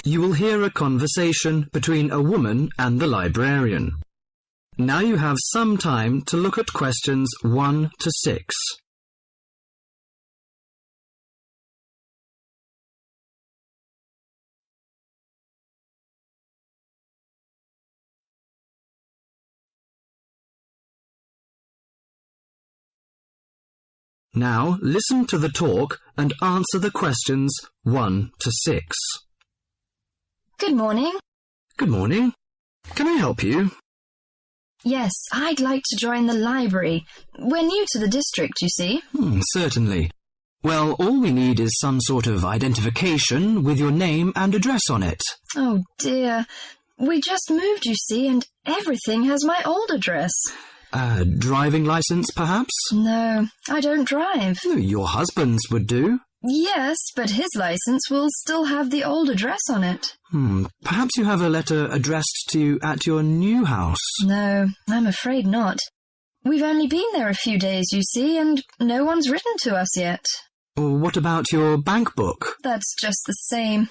You will hear a conversation between a woman and the librarian. Now you have some time to look at questions 1 to 6. Now listen to the talk and answer the questions 1 to 6. Good morning. Good morning. Can I help you? Yes, I'd like to join the library. We're new to the district, you see. Certainly. Well, all we need is some sort of identification with your name and address on it. Oh dear. We just moved, you see, and everything has my old address. Driving license, perhaps? No, I don't drive. Your husband's would do. Yes, but his license will still have the old address on it. Perhaps you have a letter addressed to you at your new house. No, I'm afraid not. We've only been there a few days, you see, and no one's written to us yet. What about your bank book? That's just the same.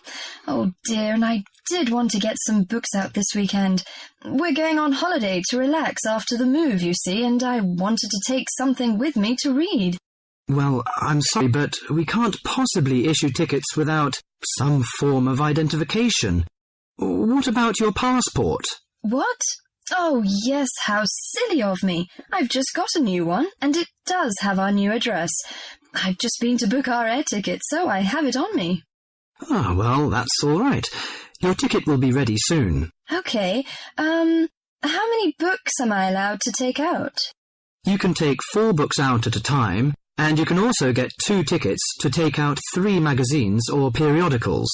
Oh dear, and I did want to get some books out this weekend. We're going on holiday to relax after the move, you see, and I wanted to take something with me to read. Well, I'm sorry, but we can't possibly issue tickets without some form of identification. What about your passport? What? Oh, yes, how silly of me. I've just got a new one, and it does have our new address. I've just been to book our air ticket, so I have it on me. Well, that's all right. Your ticket will be ready soon. Okay, how many books am I allowed to take out? You can take 4 books out at a time, and you can also get 2 tickets to take out 3 magazines or periodicals.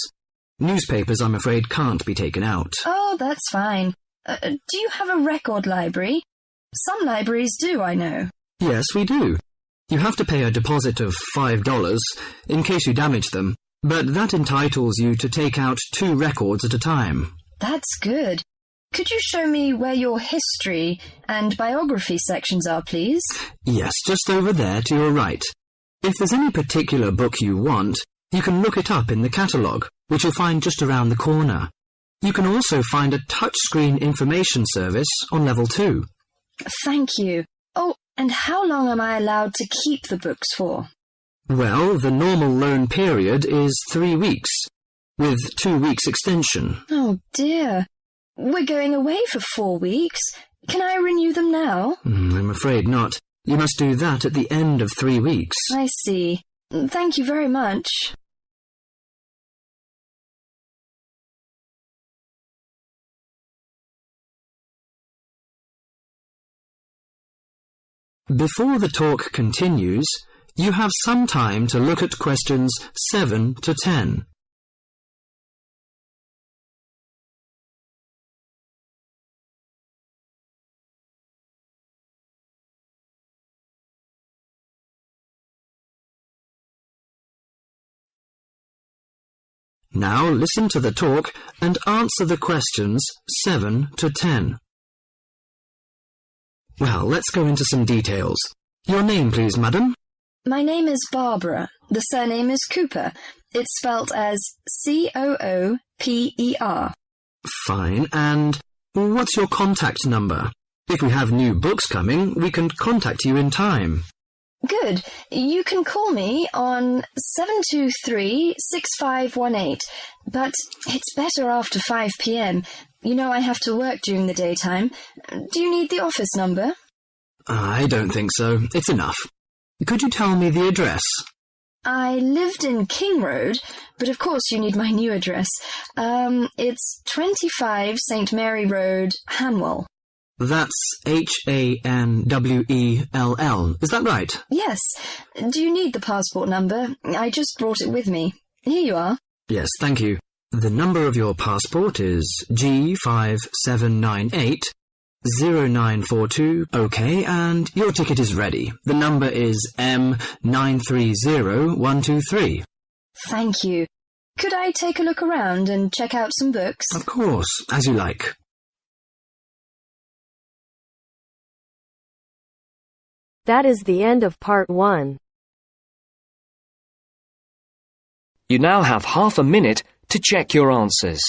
Newspapers, I'm afraid, can't be taken out. Oh, that's fine. Do you have a record library? Some libraries do, I know. Yes, we do. You have to pay a deposit of $5 in case you damage them, but that entitles you to take out 2 records at a time. That's good. Could you show me where your history and biography sections are, please? Yes, just over there to your right. If there's any particular book you want, you can look it up in the catalogue, which you'll find just around the corner. You can also find a touchscreen information service on level 2. Thank you. Oh, and how long am I allowed to keep the books for? Well, the normal loan period is 3 weeks, with 2 weeks extension. Oh, dear. We're going away for 4 weeks. Can I renew them now? I'm afraid not. You must do that at the end of 3 weeks. I see. Thank you very much. Before the talk continues, you have some time to look at questions 7 to 10. Now listen to the talk and answer the questions 7 to 10. Well, let's go into some details. Your name, please, madam? My name is Barbara. The surname is Cooper. It's spelt as Cooper. Fine. And what's your contact number? If we have new books coming, we can contact you in time. Good. You can call me on 723-6518, but it's better after 5 p.m. You know I have to work during the daytime. Do you need the office number? I don't think so. It's enough. Could you tell me the address? I lived in King Road, but of course you need my new address. It's 25 St. Mary Road, Hanwell. That's Hanwell. Is that right? Yes. Do you need the passport number? I just brought it with me. Here you are. Yes, thank you. The number of your passport is G5798-0942. OK, and your ticket is ready. The number is M930123. Thank you. Could I take a look around and check out some books? Of course, as you like. That is the end of part 1. You now have half a minute to check your answers.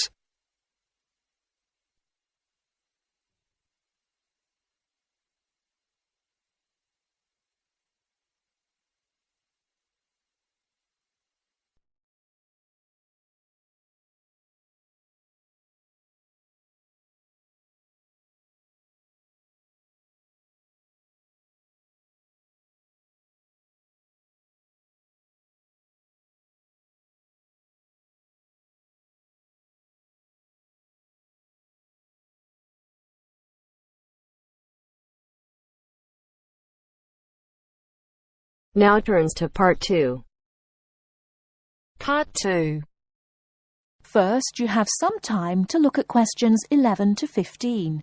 Now turns to part 2. Part 2. First, you have some time to look at questions 11 to 15.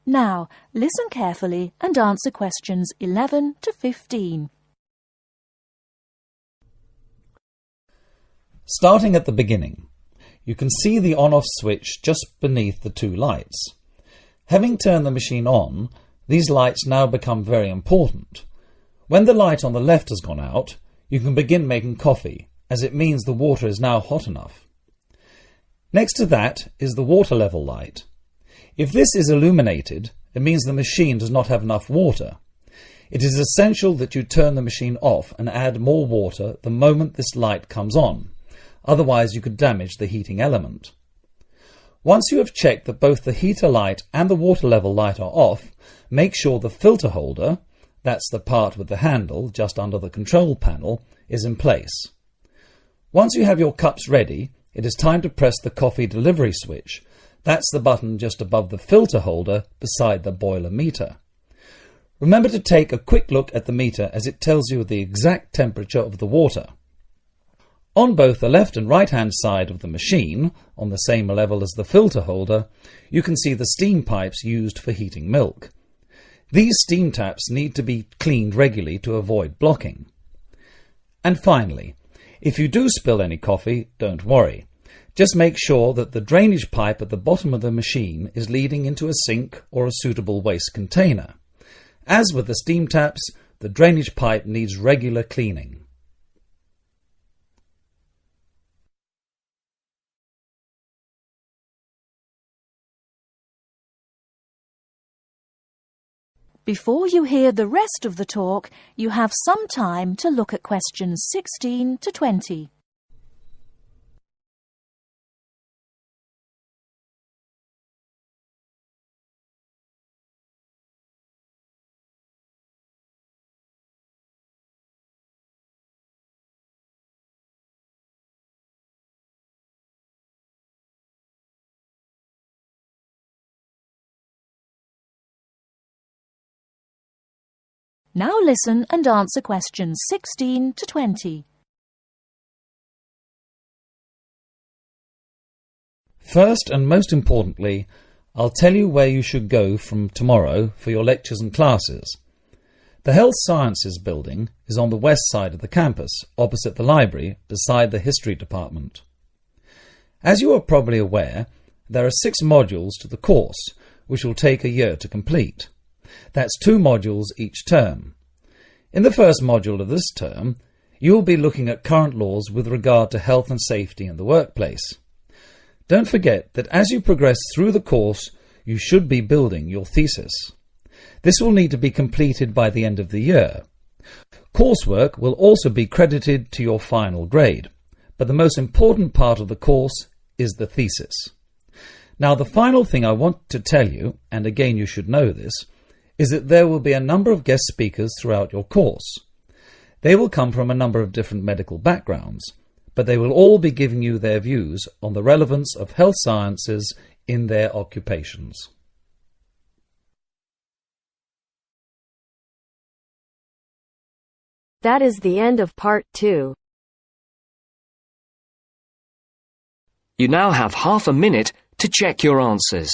Now, listen carefully and answer questions 11 to 15. Starting at the beginning, you can see the on-off switch just beneath the two lights. Having turned the machine on, these lights now become very important. When the light on the left has gone out, you can begin making coffee, as it means the water is now hot enough. Next to that is the water level light. If this is illuminated, it means the machine does not have enough water. It is essential that you turn the machine off and add more water the moment this light comes on. Otherwise you could damage the heating element. Once you have checked that both the heater light and the water level light are off, make sure the filter holder, that's the part with the handle just under the control panel, is in place. Once you have your cups ready, it is time to press the coffee delivery switch. That's the button just above the filter holder beside the boiler meter. Remember to take a quick look at the meter as it tells you the exact temperature of the water. On both the left and right hand side of the machine, on the same level as the filter holder, you can see the steam pipes used for heating milk. These steam taps need to be cleaned regularly to avoid blocking. And finally, if you do spill any coffee, don't worry. Just make sure that the drainage pipe at the bottom of the machine is leading into a sink or a suitable waste container. As with the steam taps, the drainage pipe needs regular cleaning. Before you hear the rest of the talk, you have some time to look at questions 16 to 20. Now listen and answer questions 16 to 20. First and most importantly, I'll tell you where you should go from tomorrow for your lectures and classes. The Health Sciences building is on the west side of the campus, opposite the library, beside the History Department. As you are probably aware, there are 6 modules to the course, which will take a year to complete. That's 2 modules each term. In the first module of this term, you will be looking at current laws with regard to health and safety in the workplace. Don't forget that as you progress through the course, you should be building your thesis. This will need to be completed by the end of the year. Coursework will also be credited to your final grade, but the most important part of the course is the thesis. Now, the final thing I want to tell you, and again you should know this, is that there will be a number of guest speakers throughout your course. They will come from a number of different medical backgrounds, but they will all be giving you their views on the relevance of health sciences in their occupations. That is the end of part 2. You now have half a minute to check your answers.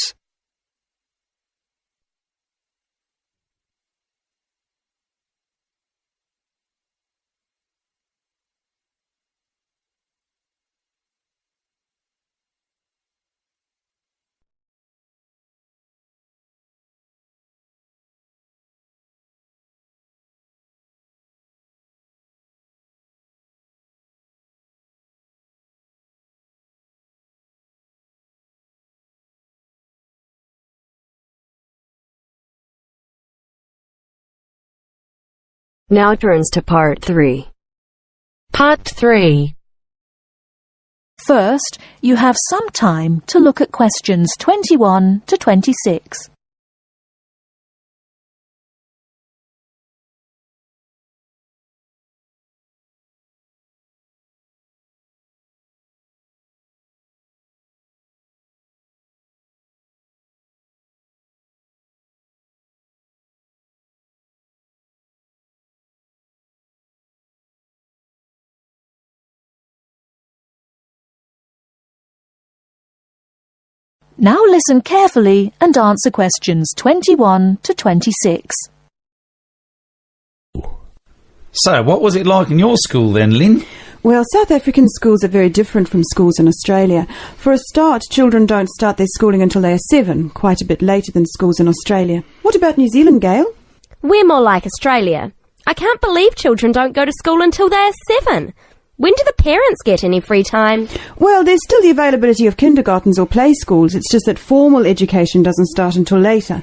Now turns to part 3. Part 3. First, you have some time to look at questions 21 to 26. Now listen carefully and answer questions 21 to 26. So, what was it like in your school then, Lynn? Well, South African schools are very different from schools in Australia. For a start, children don't start their schooling until they are 7, quite a bit later than schools in Australia. What about New Zealand, Gail? We're more like Australia. I can't believe children don't go to school until they are 7. When do the parents get any free time? Well, there's still the availability of kindergartens or play schools. It's just that formal education doesn't start until later.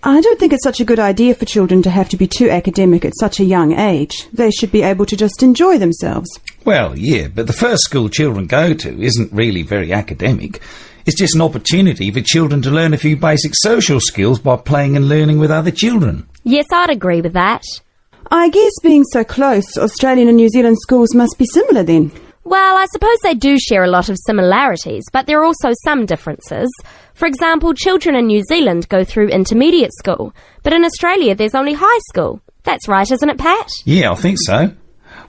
I don't think it's such a good idea for children to have to be too academic at such a young age. They should be able to just enjoy themselves. Well, yeah, but the first school children go to isn't really very academic. It's just an opportunity for children to learn a few basic social skills by playing and learning with other children. Yes, I'd agree with that. I guess being so close, Australian and New Zealand schools must be similar then. Well, I suppose they do share a lot of similarities, but there are also some differences. For example, children in New Zealand go through intermediate school, but in Australia there's only high school. That's right, isn't it, Pat? Yeah, I think so.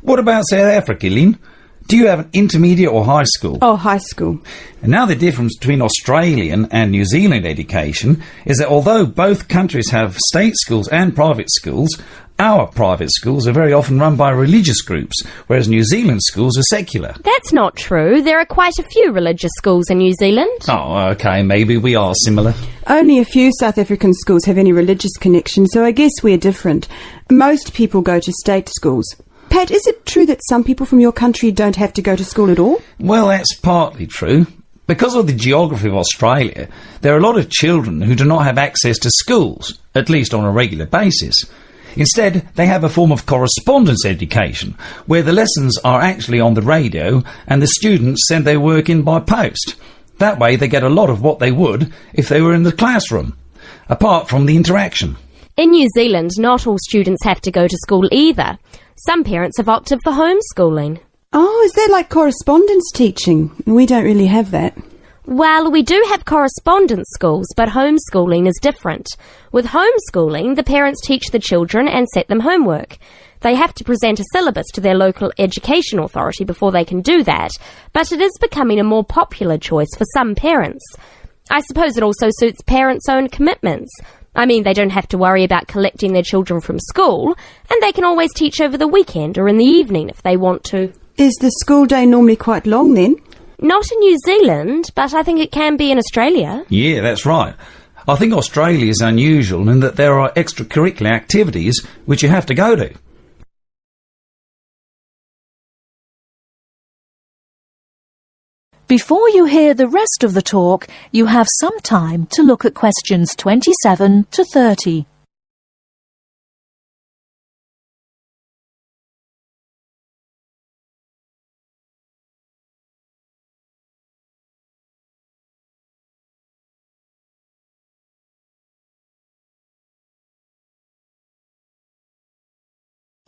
What about South Africa, Lynn? Do you have an intermediate or high school? Oh, high school. And now the difference between Australian and New Zealand education is that although both countries have state schools and private schools, our private schools are very often run by religious groups, whereas New Zealand schools are secular. That's not true. There are quite a few religious schools in New Zealand. Oh, OK, maybe we are similar. Only a few South African schools have any religious connection, so I guess we're different. Most people go to state schools. Pat, is it true that some people from your country don't have to go to school at all? Well, that's partly true. Because of the geography of Australia, there are a lot of children who do not have access to schools, at least on a regular basis. Instead, they have a form of correspondence education, where the lessons are actually on the radio and the students send their work in by post. That way they get a lot of what they would if they were in the classroom, apart from the interaction. In New Zealand, not all students have to go to school either. Some parents have opted for homeschooling. Oh, is that like correspondence teaching? We don't really have that. Well, we do have correspondence schools, but homeschooling is different. With homeschooling, the parents teach the children and set them homework. They have to present a syllabus to their local education authority before they can do that, but it is becoming a more popular choice for some parents. I suppose it also suits parents' own commitments. I mean, they don't have to worry about collecting their children from school, and they can always teach over the weekend or in the evening if they want to. Is the school day normally quite long then? Not in New Zealand, but I think it can be in Australia. Yeah, that's right. I think Australia is unusual in that there are extracurricular activities which you have to go to. Before you hear the rest of the talk, you have some time to look at questions 27 to 30.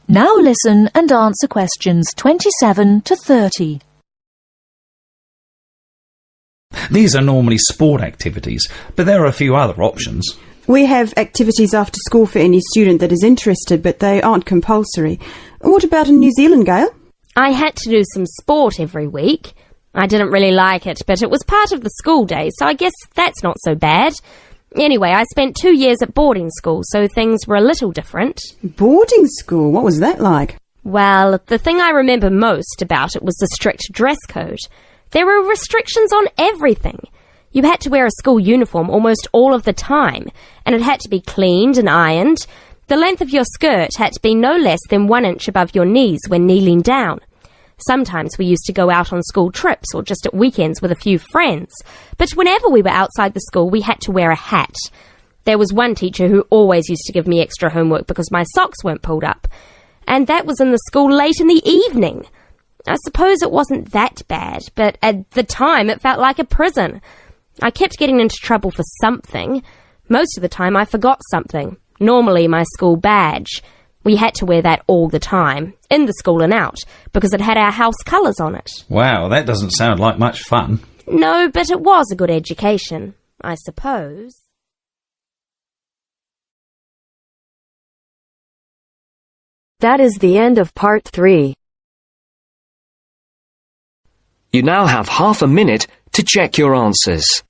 Now listen and answer questions 27 to 30. These are normally sport activities, but there are a few other options. We have activities after school for any student that is interested, but they aren't compulsory. What about in New Zealand, Gail? I had to do some sport every week. I didn't really like it, but it was part of the school day, so I guess that's not so bad. Anyway, I spent 2 years at boarding school, so things were a little different. Boarding school? What was that like? Well, the thing I remember most about it was the strict dress code. There were restrictions on everything. You had to wear a school uniform almost all of the time, and it had to be cleaned and ironed. The length of your skirt had to be no less than 1 inch above your knees when kneeling down. Sometimes we used to go out on school trips or just at weekends with a few friends, but whenever we were outside the school we had to wear a hat. There was one teacher who always used to give me extra homework because my socks weren't pulled up. and that was in the school late in the evening. I suppose it wasn't that bad, but at the time it felt like a prison. I kept getting into trouble for something. Most of the time I forgot something, normally my school badge. We had to wear that all the time, in the school and out, because it had our house colours on it. Wow, that doesn't sound like much fun. No, but it was a good education, I suppose. That is the end of part 3. You now have half a minute to check your answers.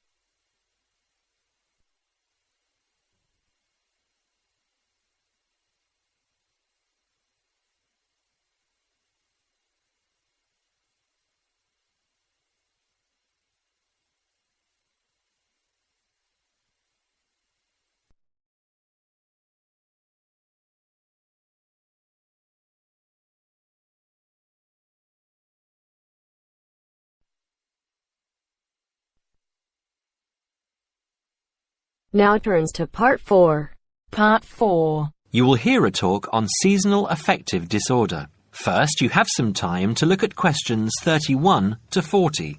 Now turns to part 4. Part 4. You will hear a talk on seasonal affective disorder. First, you have some time to look at questions 31 to 40.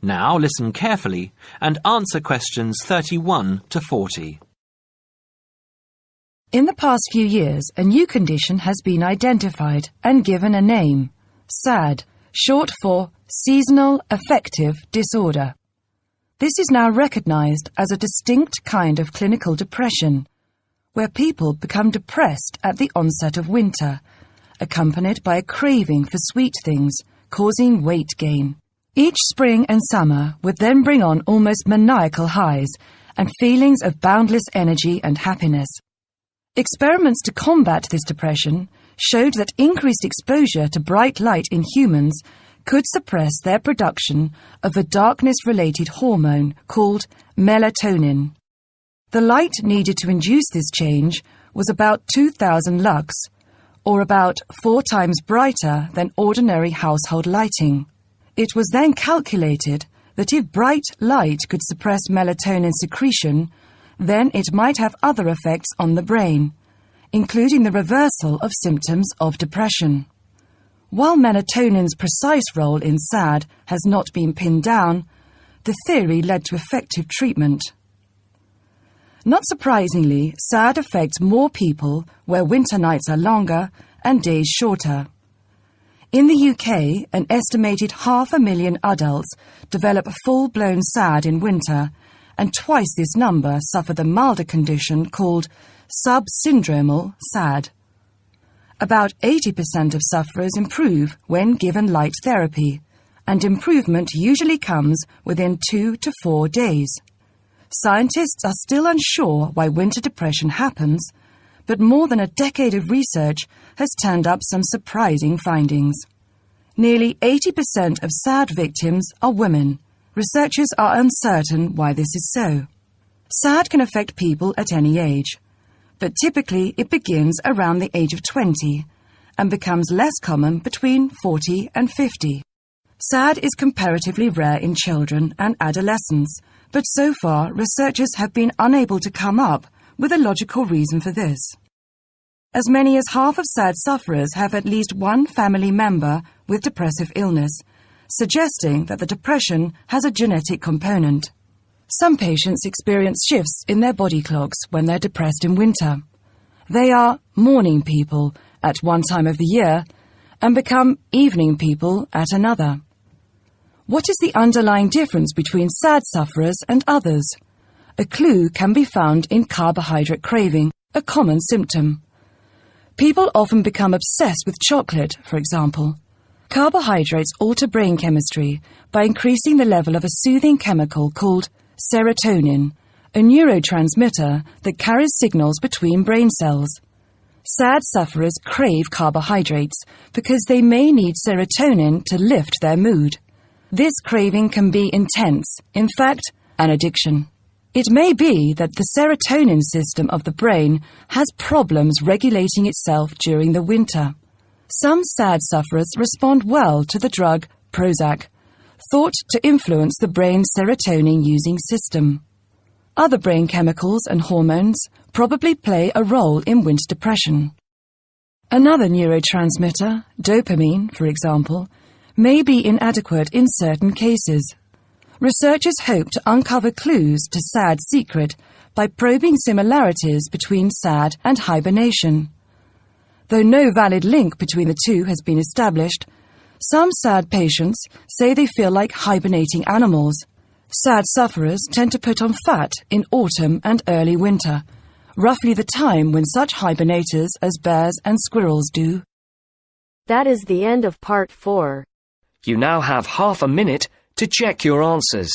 Now listen carefully and answer questions 31 to 40. In the past few years, a new condition has been identified and given a name: SAD, short for Seasonal Affective Disorder. This is now recognized as a distinct kind of clinical depression, where people become depressed at the onset of winter, accompanied by a craving for sweet things, causing weight gain. Each spring and summer would then bring on almost maniacal highs and feelings of boundless energy and happiness. Experiments to combat this depression showed that increased exposure to bright light in humans could suppress their production of a darkness-related hormone called melatonin. The light needed to induce this change was about 2,000 lux, or about 4 times brighter than ordinary household lighting. It was then calculated that if bright light could suppress melatonin secretion, then it might have other effects on the brain, including the reversal of symptoms of depression. While melatonin's precise role in SAD has not been pinned down, the theory led to effective treatment. Not surprisingly, SAD affects more people where winter nights are longer and days shorter. In the UK, an estimated 500,000 adults develop full-blown SAD in winter, and twice this number suffer the milder condition called subsyndromal SAD. About 80% of sufferers improve when given light therapy, and improvement usually comes within 2 to 4 days. Scientists are still unsure why winter depression happens, but more than a decade of research has turned up some surprising findings. Nearly 80% of SAD victims are women. Researchers are uncertain why this is so. SAD can affect people at any age, but typically it begins around the age of 20 and becomes less common between 40 and 50. SAD is comparatively rare in children and adolescents, but so far researchers have been unable to come up with a logical reason for this. As many as half of SAD sufferers have at least one family member with depressive illness, suggesting that the depression has a genetic component. Some patients experience shifts in their body clocks when they're depressed in winter. They are morning people at one time of the year and become evening people at another. What is the underlying difference between SAD sufferers and others? A clue can be found in carbohydrate craving, a common symptom. People often become obsessed with chocolate, for example. Carbohydrates alter brain chemistry by increasing the level of a soothing chemical called serotonin, a neurotransmitter that carries signals between brain cells. SAD sufferers crave carbohydrates because they may need serotonin to lift their mood. This craving can be intense, in fact, an addiction. It may be that the serotonin system of the brain has problems regulating itself during the winter. Some SAD sufferers respond well to the drug Prozac, thought to influence the brain's serotonin-using system. Other brain chemicals and hormones probably play a role in winter depression. Another neurotransmitter, dopamine, for example, may be inadequate in certain cases. Researchers hope to uncover clues to SAD's secret by probing similarities between SAD and hibernation. Though no valid link between the two has been established, some SAD patients say they feel like hibernating animals. SAD sufferers tend to put on fat in autumn and early winter, roughly the time when such hibernators as bears and squirrels do. That is the end of part 4. You now have half a minute to check your answers.